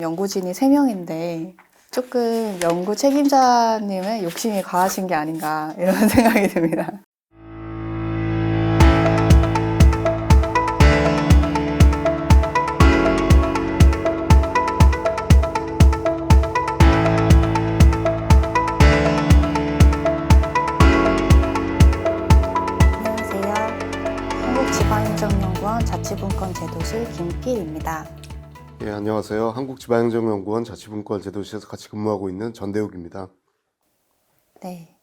연구진이 3명인데 조금 연구 책임자님의 욕심이 과하신 게 아닌가 이런 생각이 듭니다. 안녕하세요. 한국지방행정연구원 자치분권 제도실 김필입니다. 예, 안녕하세요. 한국지방행정연구원 자치분권 제도실에서 같이 근무하고 있는 전대욱입니다. 네.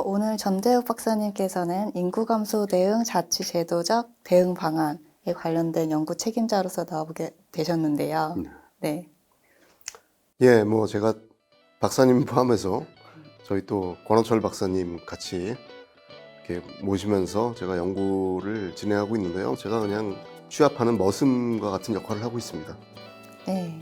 오늘 전대욱 박사님께서는 인구감소 대응 자치제도적 대응 방안에 관련된 연구 책임자로서 나오게 되셨는데요. 네. 예, 제가 박사님 포함해서 저희 또 권원철 박사님 같이 이렇게 모시면서 제가 연구를 진행하고 있는데요. 제가 그냥 취합하는 머슴과 같은 역할을 하고 있습니다. 네.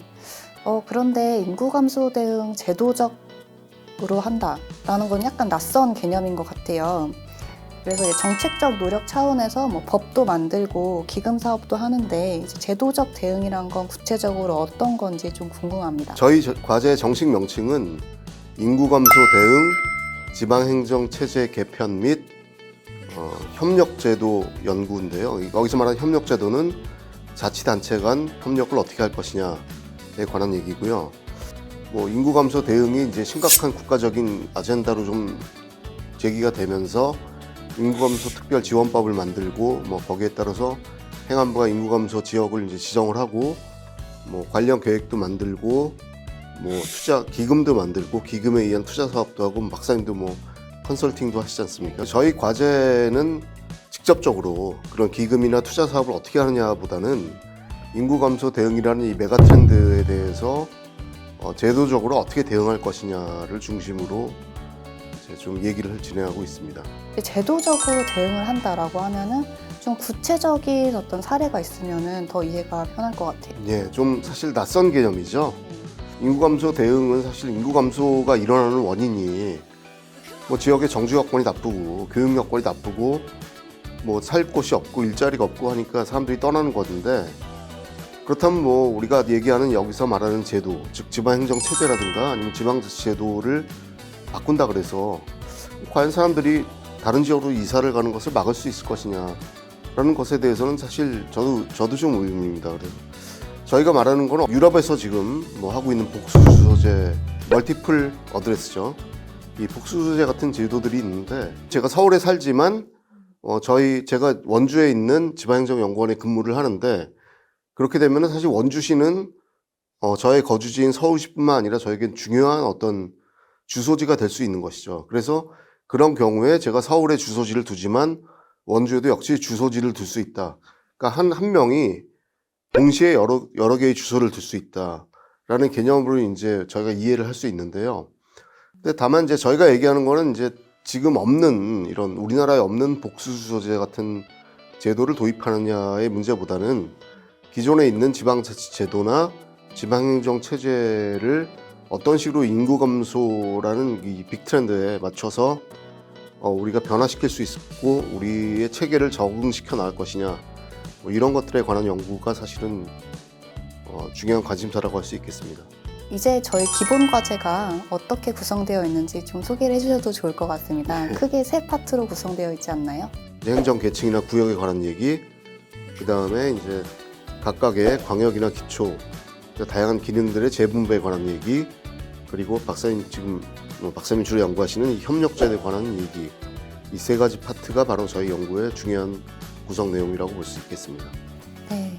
그런데 인구감소 대응 제도적으로 한다라는 건 약간 낯선 개념인 것 같아요. 그래서 이제 정책적 노력 차원에서 법도 만들고 기금 사업도 하는데 이제 제도적 대응이란 건 구체적으로 어떤 건지 좀 궁금합니다. 저희 과제의 정식 명칭은 인구감소 대응, 지방행정체제 개편 및 협력제도 연구인데요. 여기서 말하는 협력제도는 자치단체 간 협력을 어떻게 할 것이냐에 관한 얘기고요. 인구감소 대응이 이제 심각한 국가적인 아젠다로 좀 제기가 되면서 인구감소 특별지원법을 만들고 거기에 따라서 행안부가 인구감소 지역을 이제 지정을 하고 관련 계획도 만들고 투자 기금도 만들고 기금에 의한 투자 사업도 하고 박사님도 컨설팅도 하시지 않습니까? 저희 과제는 직접적으로 그런 기금이나 투자 사업을 어떻게 하느냐보다는 인구감소 대응이라는 이 메가 트렌드에 대해서 제도적으로 어떻게 대응할 것이냐를 중심으로 이제 좀 얘기를 진행하고 있습니다. 제도적으로 대응을 한다라고 하면은 좀 구체적인 어떤 사례가 있으면은 더 이해가 편할 것 같아요. 예, 좀 사실 낯선 개념이죠. 인구감소 대응은 사실 인구감소가 일어나는 원인이 지역의 정주 여건이 나쁘고 교육 여건이 나쁘고 살 곳이 없고 일자리가 없고 하니까 사람들이 떠나는 건데, 그렇다면 우리가 얘기하는 여기서 말하는 제도, 즉 지방행정체제라든가 아니면 지방자치제도를 바꾼다 그래서 과연 사람들이 다른 지역으로 이사를 가는 것을 막을 수 있을 것이냐라는 것에 대해서는 사실 저도 좀 의문입니다. 그래서 저희가 말하는 건 유럽에서 지금 하고 있는 복수주소제, 멀티플 어드레스죠. 이 복수주소제 같은 제도들이 있는데, 제가 서울에 살지만 제가 원주에 있는 지방행정연구원에 근무를 하는데, 그렇게 되면은 사실 원주시는 저의 거주지인 서울시뿐만 아니라 저에겐 중요한 어떤 주소지가 될 수 있는 것이죠. 그래서 그런 경우에 제가 서울에 주소지를 두지만 원주에도 역시 주소지를 둘 수 있다. 그러니까 한 명이 동시에 여러 개의 주소를 둘 수 있다라는 개념으로 이제 저희가 이해를 할 수 있는데요. 근데 다만 이제 저희가 얘기하는 거는 이제 지금 없는 이런 우리나라에 없는 복수주소제 같은 제도를 도입하느냐의 문제보다는 기존에 있는 지방자치제도나 지방행정체제를 어떤 식으로 인구감소라는 이 빅트렌드에 맞춰서 우리가 변화시킬 수 있고 우리의 체계를 적응시켜 나갈 것이냐, 이런 것들에 관한 연구가 사실은 중요한 관심사라고 할 수 있겠습니다. 이제 저희 기본 과제가 어떻게 구성되어 있는지 좀 소개를 해주셔도 좋을 것 같습니다. 크게 3파트로 구성되어 있지 않나요? 행정 계층이나 구역에 관한 얘기, 그 다음에 이제 각각의 광역이나 기초, 다양한 기능들의 재분배에 관한 얘기, 그리고 박사님 주로 연구하시는 이 협력제도에 관한 얘기, 이 3가지 파트가 바로 저희 연구의 중요한 구성 내용이라고 볼 수 있겠습니다. 네.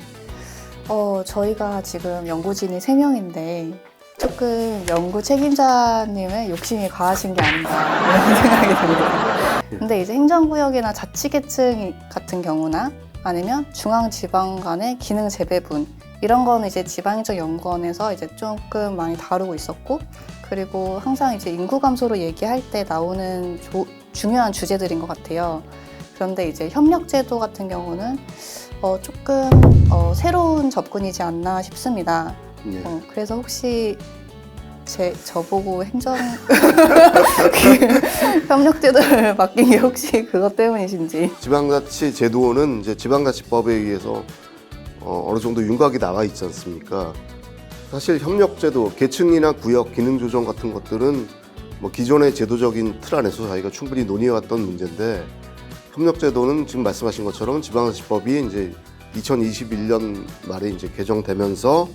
저희가 지금 연구진이 3명인데 조금 연구 책임자님의 욕심이 과하신 게 아닌가 이런 생각이 듭니다. 근데 이제 행정구역이나 자치계층 같은 경우나 아니면 중앙지방 간의 기능 재배분, 이런 거는 이제 지방행정연구원에서 이제 조금 많이 다루고 있었고, 그리고 항상 이제 인구 감소로 얘기할 때 나오는 중요한 주제들인 것 같아요. 그런데 이제 협력제도 같은 경우는 조금 새로운 접근이지 않나 싶습니다. 네. 그래서 혹시 저보고 행정 협력제도를 맡긴 게 혹시 그것 때문이신지. 지방자치 제도는 이제 지방자치법에 의해서 어느 정도 윤곽이 나와 있지 않습니까? 사실 협력제도, 계층이나 구역, 기능 조정 같은 것들은 뭐 기존의 제도적인 틀 안에서 저희가 충분히 논의해왔던 문제인데, 협력제도는 지금 말씀하신 것처럼 지방자치법이 이제 2021년 말에 이제 개정되면서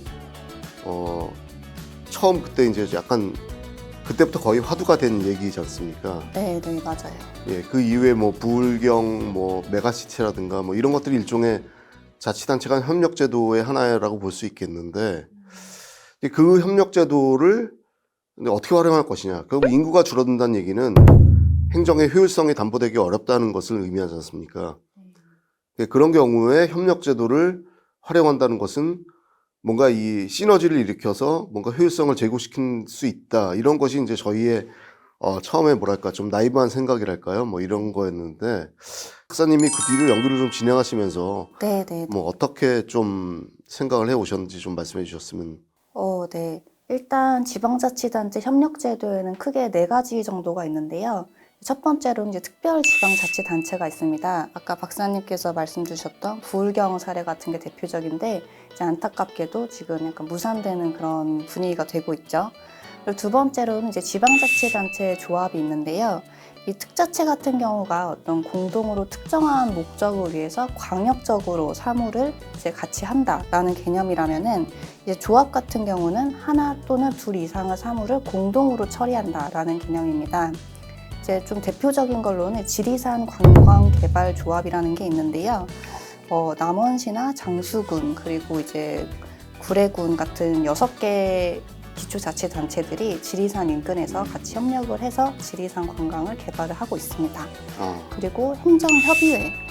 처음 그때 이제 약간 그때부터 거의 화두가 된 얘기지 않습니까? 네, 네, 맞아요. 예, 그 이후에 뭐 부울경, 뭐 메가시티라든가 뭐 이런 것들이 일종의 자치단체 간 협력제도의 하나라고 볼 수 있겠는데, 그 협력제도를 어떻게 활용할 것이냐. 그럼 인구가 줄어든다는 얘기는 행정의 효율성이 담보되기 어렵다는 것을 의미하지 않습니까? 그런 경우에 협력제도를 활용한다는 것은 뭔가 이 시너지를 일으켜서 뭔가 효율성을 제고시킬 수 있다. 이런 것이 이제 저희의 처음에 뭐랄까 좀 나이브한 생각이랄까요? 뭐 이런 거였는데, 박사님이 그 뒤로 연구를 좀 진행하시면서 네, 네. 뭐 어떻게 좀 생각을 해 오셨는지 좀 말씀해 주셨으면. 네. 일단 지방자치단체 협력제도에는 크게 4가지 정도가 있는데요. 첫 번째로는 이제 특별지방자치단체가 있습니다. 아까 박사님께서 말씀 주셨던 부울경 사례 같은 게 대표적인데, 이제 안타깝게도 지금 약간 무산되는 그런 분위기가 되고 있죠. 그리고 두 번째로는 이제 지방자치단체 조합이 있는데요. 이 특자체 같은 경우가 어떤 공동으로 특정한 목적을 위해서 광역적으로 사무를 이제 같이 한다라는 개념이라면은, 이제 조합 같은 경우는 하나 또는 둘 이상의 사무를 공동으로 처리한다라는 개념입니다. 이제 좀 대표적인 걸로는 지리산 관광개발조합이라는 게 있는데요. 남원시나 장수군 그리고 이제 구례군 같은 6개 기초자치단체들이 지리산 인근에서 같이 협력을 해서 지리산 관광을 개발을 하고 있습니다. 그리고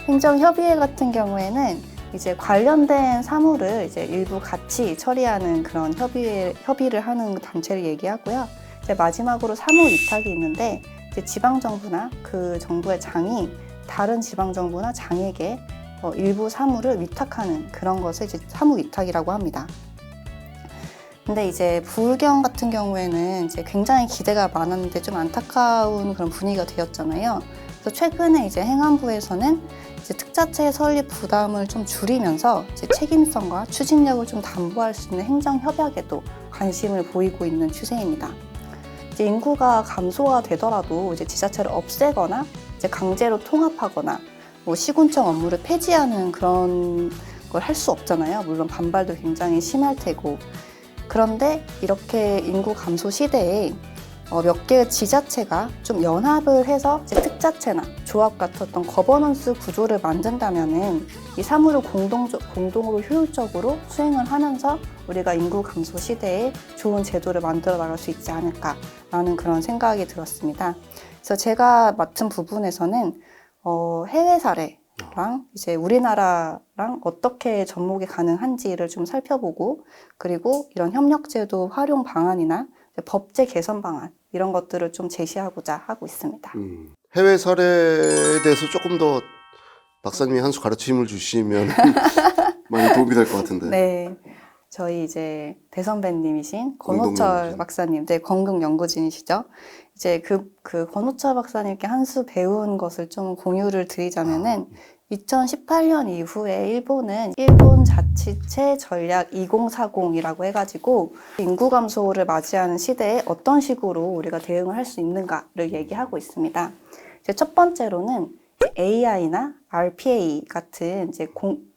행정협의회 같은 경우에는 이제 관련된 사무를 이제 일부 같이 처리하는 그런 협의를 하는 단체를 얘기하고요. 이제 마지막으로 사무위탁이 있는데, 이제 지방정부나 그 정부의 장이 다른 지방정부나 장에게 일부 사무를 위탁하는 그런 것을 이제 사무위탁이라고 합니다. 근데 이제 부울경 같은 경우에는 이제 굉장히 기대가 많았는데 좀 안타까운 그런 분위기가 되었잖아요. 그래서 최근에 이제 행안부에서는 이제 특자체 설립 부담을 좀 줄이면서 이제 책임성과 추진력을 좀 담보할 수 있는 행정협약에도 관심을 보이고 있는 추세입니다. 이제 인구가 감소가 되더라도 이제 지자체를 없애거나 이제 강제로 통합하거나 뭐 시군청 업무를 폐지하는 그런 걸 할 수 없잖아요. 물론 반발도 굉장히 심할 테고. 그런데 이렇게 인구 감소 시대에 몇 개의 지자체가 좀 연합을 해서 이제 특자체나 조합 같은 어떤 거버넌스 구조를 만든다면은 이 사무를 공동으로 효율적으로 수행을 하면서 우리가 인구 감소 시대에 좋은 제도를 만들어 나갈 수 있지 않을까라는 그런 생각이 들었습니다. 그래서 제가 맡은 부분에서는 해외 사례랑 이제 우리나라랑 어떻게 접목이 가능한지를 좀 살펴보고, 그리고 이런 협력제도 활용 방안이나 법제 개선 방안 이런 것들을 좀 제시하고자 하고 있습니다. 해외 사례에 대해서 조금 더 박사님이 한 수 가르침을 주시면 많이 도움이 될 것 같은데. 네. 저희 이제 대선배님이신 권호철 박사님, 네, 건국 연구진이시죠. 이제 그 권호철 박사님께 한 수 배운 것을 좀 공유를 드리자면은, 2018년 이후에 일본은 일본 자치체 전략 2040이라고 해가지고 인구 감소를 맞이하는 시대에 어떤 식으로 우리가 대응을 할 수 있는가를 얘기하고 있습니다. 이제 첫 번째로는 AI나 RPA 같은 이제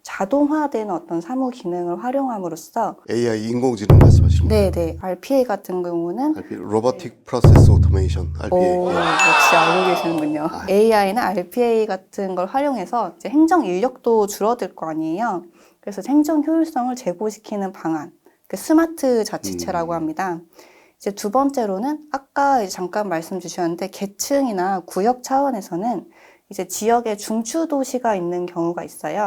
자동화된 어떤 사무 기능을 활용함으로써, AI 인공지능 말씀하시는 거예요? 네, RPA 같은 경우는 로보틱 프로세스 오토메이션, RPA. 역시 알고 계시는군요. AI나 RPA 같은 걸 활용해서 이제 행정 인력도 줄어들 거 아니에요. 그래서 행정 효율성을 제고시키는 방안, 그 스마트 자치체라고 합니다. 이제 두 번째로는 아까 잠깐 말씀 주셨는데, 계층이나 구역 차원에서는 이제 지역에 중추도시가 있는 경우가 있어요.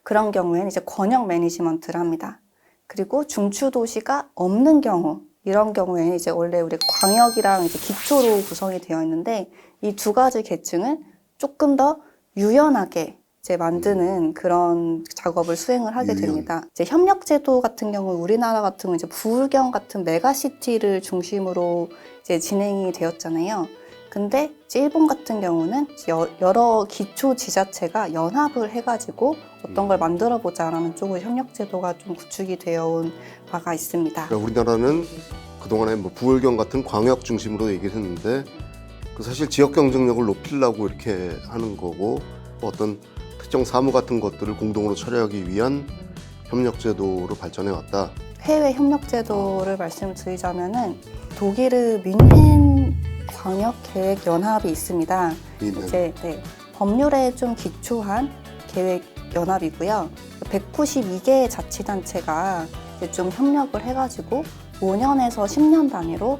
그런 경우에는 이제 권역 매니지먼트를 합니다. 그리고 중추도시가 없는 경우, 이런 경우에는 이제 원래 우리 광역이랑 이제 기초로 구성이 되어 있는데, 이 두 가지 계층을 조금 더 유연하게 이제 만드는 그런 작업을 수행을 하게 됩니다. 이제 협력제도 같은 경우, 우리나라 같은 경우 이제 부울경 같은 메가시티를 중심으로 이제 진행이 되었잖아요. 근데 이제 일본 같은 경우는 여러 기초 지자체가 연합을 해가지고 어떤 걸 만들어보자라는 쪽으로 협력 제도가 좀 구축이 되어 온 바가 있습니다. 그러니까 우리나라는 그동안에 뭐 부울경 같은 광역 중심으로 얘기를 했는데 그 사실 지역 경쟁력을 높이려고 이렇게 하는 거고 어떤 특정 사무 같은 것들을 공동으로 처리하기 위한 협력 제도로 발전해 왔다. 해외 협력 제도를 말씀드리자면은 독일의 뮌헨 광역 계획 연합이 있습니다. 이제 법률에 좀 기초한 계획 연합이고요. 192개 자치단체가 이제 좀 협력을 해가지고 5년에서 10년 단위로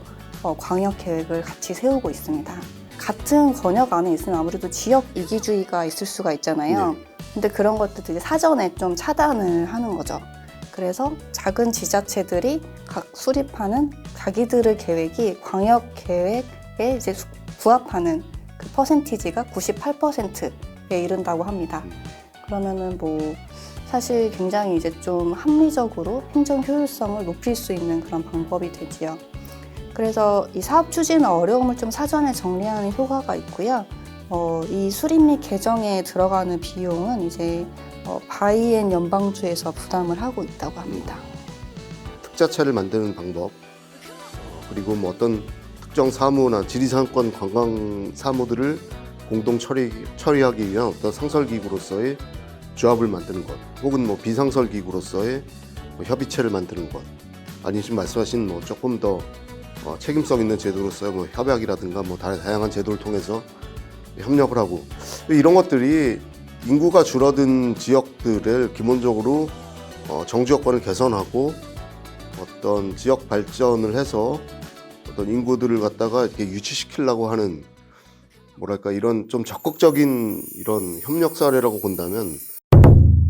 광역 계획을 같이 세우고 있습니다. 같은 권역 안에 있으면 아무래도 지역 이기주의가 있을 수가 있잖아요. 근데 그런 것들도 이제 사전에 좀 차단을 하는 거죠. 그래서 작은 지자체들이 각 수립하는 자기들의 계획이 광역 계획에 이제 부합하는 그 퍼센티지가 98%에 이른다고 합니다. 그러면은 뭐 사실 굉장히 이제 좀 합리적으로 행정 효율성을 높일 수 있는 그런 방법이 되지요. 그래서 이 사업 추진 어려움을 좀 사전에 정리하는 효과가 있고요. 이 수립 및 개정에 들어가는 비용은 이제 바이엔 연방주에서 부담을 하고 있다고 합니다. 특자체를 만드는 방법 그리고 뭐 어떤 특정 사무나 지리산권 관광 사무들을 공동 처리하기 위한 어떤 상설기구로서의 조합을 만드는 것 혹은 뭐 비상설기구로서의 뭐 협의체를 만드는 것 아니 지금 말씀하신 뭐 조금 더 책임성 있는 제도로서의 뭐 협약이라든가 뭐 다양한 제도를 통해서 협력을 하고 이런 것들이 인구가 줄어든 지역들을 기본적으로 정주 여건을 개선하고 어떤 지역 발전을 해서 어떤 인구들을 갖다가 이렇게 유치시키려고 하는 뭐랄까 이런 좀 적극적인 이런 협력 사례라고 본다면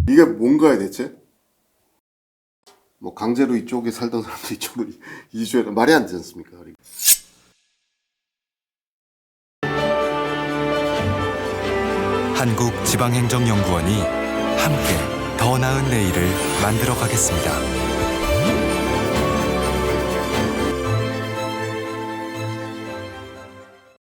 이게 뭔가요 대체? 뭐 강제로 이쪽에 살던 사람들 이쪽으로 이주해 말이 안 되지 않습니까? 한국지방행정연구원이 함께 더 나은 내일을 만들어 가겠습니다.